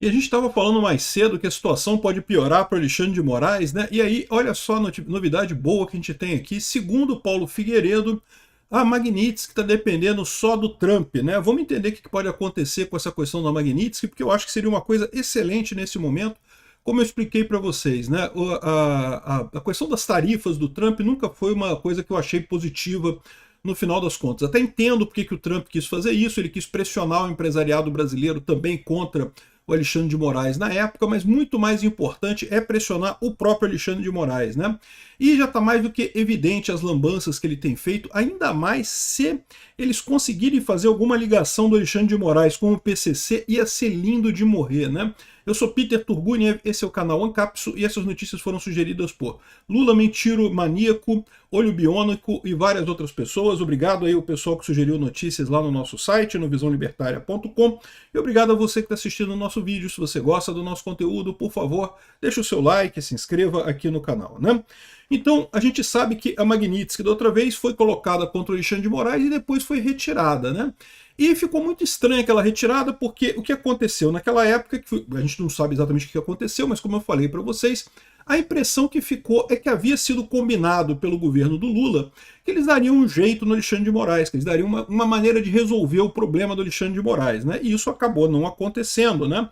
E a gente estava falando mais cedo que a situação pode piorar para Alexandre de Moraes, né? E aí, olha só a novidade boa que a gente tem aqui. Segundo Paulo Figueiredo, a Magnitsky está dependendo só do Trump, né? Vamos entender o que pode acontecer com essa questão da Magnitsky, porque eu acho que seria uma coisa excelente nesse momento. Como eu expliquei para vocês, né? A questão das tarifas do Trump nunca foi uma coisa que eu achei positiva no final das contas. Até entendo porque que o Trump quis fazer isso, ele quis pressionar o empresariado brasileiro também contra o Alexandre de Moraes na época, mas muito mais importante é pressionar o próprio Alexandre de Moraes, né? E já está mais do que evidente as lambanças que ele tem feito, ainda mais se eles conseguirem fazer alguma ligação do Alexandre de Moraes com o PCC, ia ser lindo de morrer, né? Eu sou Peter Turguniev, esse é o canal Ancapso e essas notícias foram sugeridas por Lula Mentiro Maníaco, Olho Biônico e várias outras pessoas. Obrigado aí ao pessoal que sugeriu notícias lá no nosso site, no visãolibertaria.com. E obrigado a você que está assistindo o nosso vídeo. Se você gosta do nosso conteúdo, por favor, deixe o seu like, se inscreva aqui no canal, né? Então, a gente sabe que a Magnitsky da outra vez foi colocada contra o Alexandre de Moraes e depois foi retirada, né? E ficou muito estranha aquela retirada, porque o que aconteceu naquela época, a gente não sabe exatamente o que aconteceu, mas como eu falei para vocês, a impressão que ficou é que havia sido combinado pelo governo do Lula que eles dariam um jeito no Alexandre de Moraes, que eles dariam uma maneira de resolver o problema do Alexandre de Moraes, né? E isso acabou não acontecendo, né?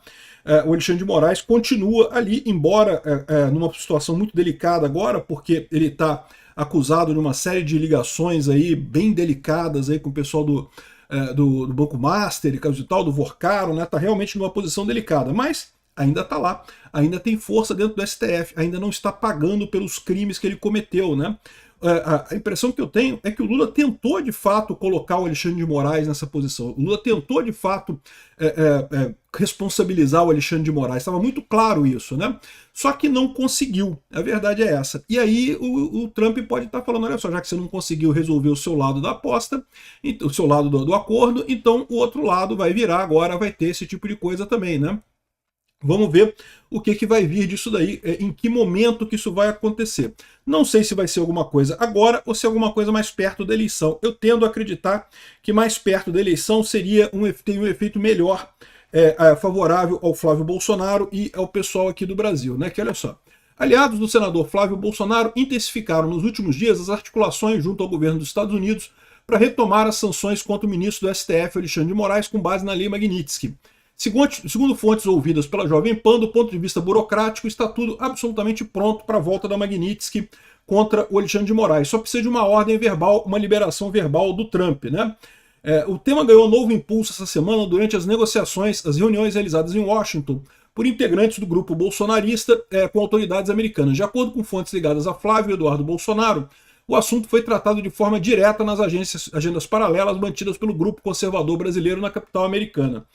O Alexandre de Moraes continua ali, embora numa situação muito delicada agora, porque ele está acusado de uma série de ligações aí bem delicadas aí com o pessoal do Banco Master e caso de tal, do Vorcaro, né? Está realmente numa posição delicada, mas ainda está lá, ainda tem força dentro do STF, ainda não está pagando pelos crimes que ele cometeu, né? A impressão que eu tenho é que o Lula tentou de fato colocar o Alexandre de Moraes nessa posição. O Lula tentou de fato responsabilizar o Alexandre de Moraes. Estava muito claro isso, né? Só que não conseguiu. A verdade é essa. E aí o Trump pode estar falando, olha só, já que você não conseguiu resolver o seu lado da aposta, o seu lado do acordo, então o outro lado vai virar agora, vai ter esse tipo de coisa também, né? Vamos ver o que vai vir disso daí, em que momento que isso vai acontecer. Não sei se vai ser alguma coisa agora ou se é alguma coisa mais perto da eleição. Eu tendo a acreditar que mais perto da eleição tem um efeito melhor, favorável ao Flávio Bolsonaro e ao pessoal aqui do Brasil, né? Que olha só. Aliados do senador Flávio Bolsonaro intensificaram nos últimos dias as articulações junto ao governo dos Estados Unidos para retomar as sanções contra o ministro do STF, Alexandre de Moraes, com base na lei Magnitsky. Segundo fontes ouvidas pela Jovem Pan, do ponto de vista burocrático, está tudo absolutamente pronto para a volta da Magnitsky contra o Alexandre de Moraes. Só precisa de uma ordem verbal, uma liberação verbal do Trump, né? O tema ganhou novo impulso essa semana durante as negociações, as reuniões realizadas em Washington por integrantes do grupo bolsonarista com autoridades americanas. De acordo com fontes ligadas a Flávio Eduardo Bolsonaro, o assunto foi tratado de forma direta nas agendas paralelas mantidas pelo grupo conservador brasileiro na capital americana.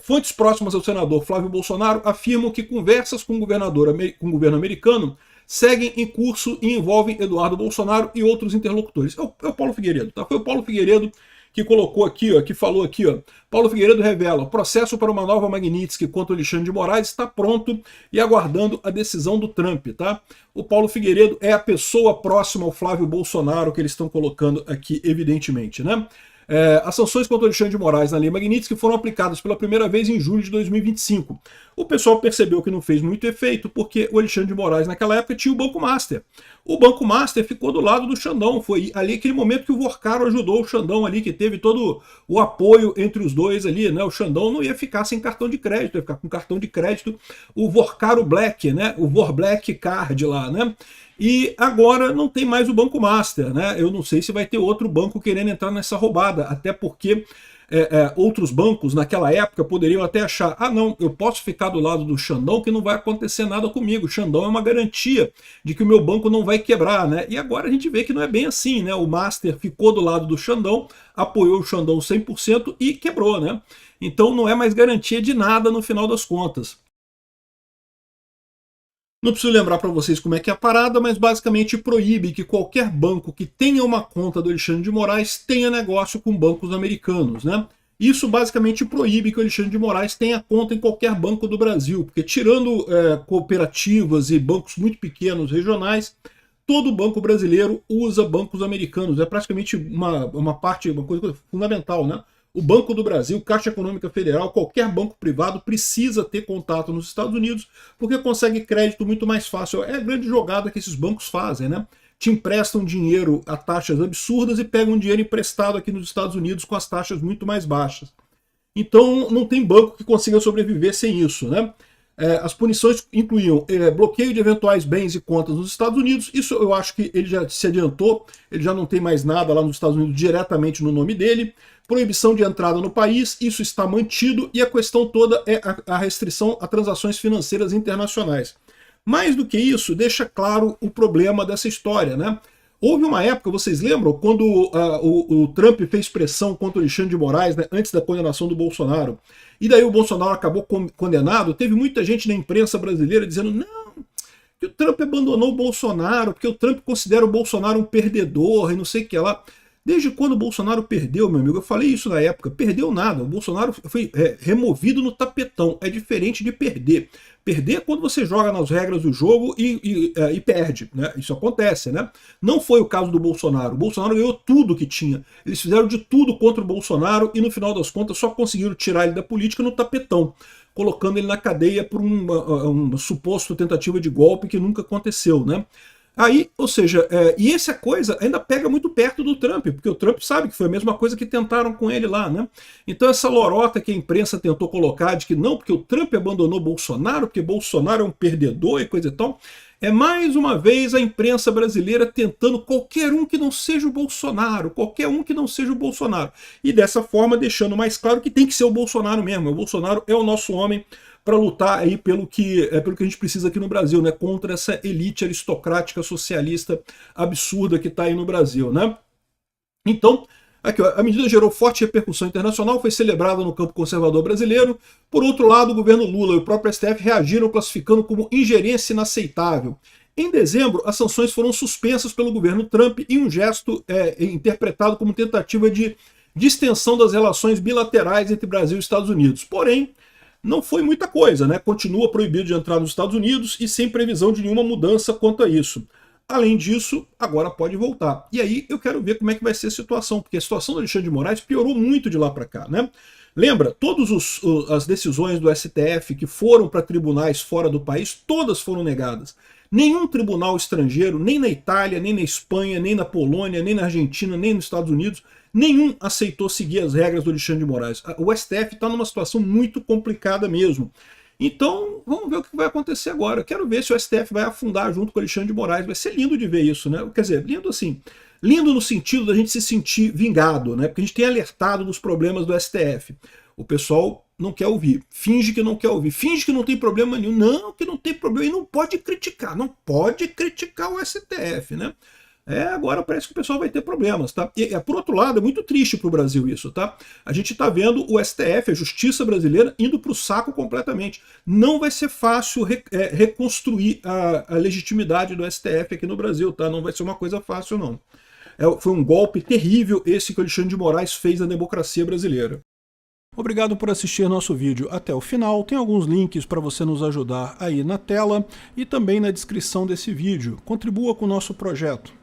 Fontes próximas ao senador Flávio Bolsonaro afirmam que conversas com o governo americano seguem em curso e envolvem Eduardo Bolsonaro e outros interlocutores. É o Paulo Figueiredo, tá? Foi o Paulo Figueiredo que colocou aqui, ó, que falou aqui, ó. Paulo Figueiredo revela: o processo para uma nova Magnitsky contra o Alexandre de Moraes está pronto e aguardando a decisão do Trump, tá? O Paulo Figueiredo é a pessoa próxima ao Flávio Bolsonaro que eles estão colocando aqui, evidentemente, né? As sanções contra o Alexandre de Moraes na Lei Magnitsky foram aplicadas pela primeira vez em julho de 2025. O pessoal percebeu que não fez muito efeito porque o Alexandre de Moraes naquela época tinha o Banco Master. O Banco Master ficou do lado do Xandão. Foi ali aquele momento que o Vorcaro ajudou o Xandão ali, que teve todo o apoio entre os dois ali, né? O Xandão não ia ficar sem cartão de crédito, ia ficar com cartão de crédito, o Vorcaro Black, né? O Vor Black Card lá, né? E agora não tem mais o Banco Master, né? Eu não sei se vai ter outro banco querendo entrar nessa roubada, até porque outros bancos naquela época poderiam até achar: ah não, eu posso ficar do lado do Xandão que não vai acontecer nada comigo, o Xandão é uma garantia de que o meu banco não vai quebrar, né? E agora a gente vê que não é bem assim, né? O Master ficou do lado do Xandão, apoiou o Xandão 100% e quebrou, né? Então não é mais garantia de nada no final das contas. Não preciso lembrar para vocês como é que é a parada, mas basicamente proíbe que qualquer banco que tenha uma conta do Alexandre de Moraes tenha negócio com bancos americanos, né? Isso basicamente proíbe que o Alexandre de Moraes tenha conta em qualquer banco do Brasil, porque tirando cooperativas e bancos muito pequenos regionais, todo banco brasileiro usa bancos americanos. É praticamente uma parte, uma coisa fundamental, né? O Banco do Brasil, Caixa Econômica Federal, qualquer banco privado precisa ter contato nos Estados Unidos porque consegue crédito muito mais fácil. É a grande jogada que esses bancos fazem, né? Te emprestam dinheiro a taxas absurdas e pegam dinheiro emprestado aqui nos Estados Unidos com as taxas muito mais baixas. Então não tem banco que consiga sobreviver sem isso, né? As punições incluíam bloqueio de eventuais bens e contas nos Estados Unidos. Isso eu acho que ele já se adiantou, ele já não tem mais nada lá nos Estados Unidos diretamente no nome dele. Proibição de entrada no país, isso está mantido, e a questão toda é a restrição a transações financeiras internacionais. Mais do que isso, deixa claro o problema dessa história, né? Houve uma época, vocês lembram, quando o Trump fez pressão contra o Alexandre de Moraes, né, antes da condenação do Bolsonaro, e daí o Bolsonaro acabou condenado, teve muita gente na imprensa brasileira dizendo não, que o Trump abandonou o Bolsonaro, porque o Trump considera o Bolsonaro um perdedor e não sei o que lá. Desde quando o Bolsonaro perdeu, meu amigo, eu falei isso na época, perdeu nada, o Bolsonaro foi removido no tapetão, é diferente de perder. Perder é quando você joga nas regras do jogo e perde, né? Isso acontece, né? Não foi o caso do Bolsonaro. O Bolsonaro ganhou tudo que tinha. Eles fizeram de tudo contra o Bolsonaro e no final das contas só conseguiram tirar ele da política no tapetão, colocando ele na cadeia por uma suposta tentativa de golpe que nunca aconteceu, né? Aí, ou seja, e essa coisa ainda pega muito perto do Trump, porque o Trump sabe que foi a mesma coisa que tentaram com ele lá, né? Então essa lorota que a imprensa tentou colocar de que não, porque o Trump abandonou Bolsonaro, porque Bolsonaro é um perdedor e coisa e tal, é mais uma vez a imprensa brasileira tentando qualquer um que não seja o Bolsonaro, qualquer um que não seja o Bolsonaro. E dessa forma deixando mais claro que tem que ser o Bolsonaro mesmo, o Bolsonaro é o nosso homem para lutar aí pelo que a gente precisa aqui no Brasil, né? Contra essa elite aristocrática socialista absurda que está aí no Brasil, né? Então, aqui, ó, a medida gerou forte repercussão internacional, foi celebrada no campo conservador brasileiro. Por outro lado, o governo Lula e o próprio STF reagiram classificando como ingerência inaceitável. Em dezembro, as sanções foram suspensas pelo governo Trump em um gesto interpretado como tentativa de distensão das relações bilaterais entre Brasil e Estados Unidos. Porém, não foi muita coisa, né? Continua proibido de entrar nos Estados Unidos e sem previsão de nenhuma mudança quanto a isso. Além disso, agora pode voltar. E aí eu quero ver como é que vai ser a situação, porque a situação do Alexandre de Moraes piorou muito de lá para cá, né? Lembra, todas as decisões do STF que foram para tribunais fora do país, todas foram negadas. Nenhum tribunal estrangeiro, nem na Itália, nem na Espanha, nem na Polônia, nem na Argentina, nem nos Estados Unidos, nenhum aceitou seguir as regras do Alexandre de Moraes. O STF está numa situação muito complicada mesmo. Então, vamos ver o que vai acontecer agora. Eu quero ver se o STF vai afundar junto com o Alexandre de Moraes. Vai ser lindo de ver isso, né? Quer dizer, lindo assim, lindo no sentido da gente se sentir vingado, né? Porque a gente tem alertado dos problemas do STF. O pessoal não quer ouvir, finge que não quer ouvir, finge que não tem problema nenhum. Não, que não tem problema, e não pode criticar, não pode criticar o STF, né? Agora parece que o pessoal vai ter problemas, tá? E, por outro lado, é muito triste para o Brasil isso, tá? A gente está vendo o STF, a justiça brasileira, indo para o saco completamente. Não vai ser fácil reconstruir a legitimidade do STF aqui no Brasil, tá? Não vai ser uma coisa fácil, não. Foi um golpe terrível esse que o Alexandre de Moraes fez na democracia brasileira. Obrigado por assistir nosso vídeo até o final. Tem alguns links para você nos ajudar aí na tela e também na descrição desse vídeo. Contribua com o nosso projeto.